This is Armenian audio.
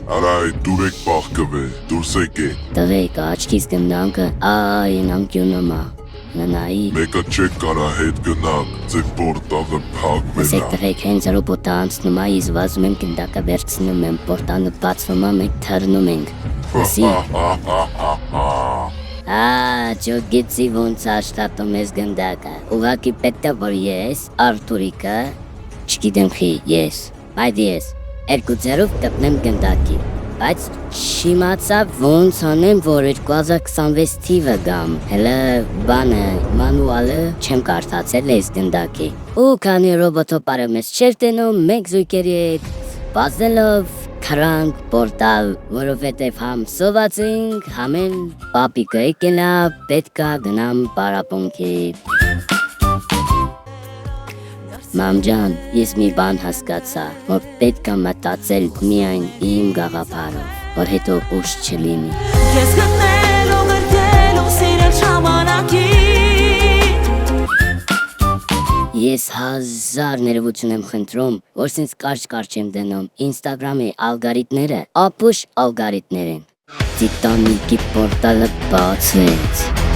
Արայ դուրեք պահկվե, դուրս եկե։ Տղեկ աչքիս գնանքը, այն անկյունոմա, ննայի։ Մեկը չեք կարա հետ գնակ, ձեր պորտալը փակ Ասեք մենա։ տղեկ հենց ռոբոտը անցնում է, ես վազում եմ գնդակը վերցնում եմ, պորտանը բացվում է, մենք թռնում ենք։ Ասի, չո գիցի ոնց աշխատում ես գնդակը։ Ուղակի պետք է որ ես, Արթուրիկը, չգիտեմ խի, ես, բայց ես, երկու ձեռով կպնեմ գնդակի։ Բայց չիմացա ոնց անեմ, որ 2026 թիվը գամ, հելը բանը, մանուալը չեմ կարդացել ես գնդակի։ Ու քանի ռոբոտը բարեմ ես չեր տենում, մենք զույգերի հետ բազելով քրանք պորտալ, որովհետև համ սոված ենք, համ էլ պապիկը եկելա, պետքա գնամ պարապոնքի։ Մամ ջան, ես մի բան հասկացա, որ պետք է մտածել միայն իմ գաղափարով, որ հետո ուշ չլինի։ Ես գտնելու գրկելու սիրել ժամանակին Ես հազար ներողություն եմ խնդրում, որ սենց կարճ եմ դնում, ինստագրամի ալգարիթները ապուշ ալգարիթներ են։ Տիտանիկի պորտալը բացվեց։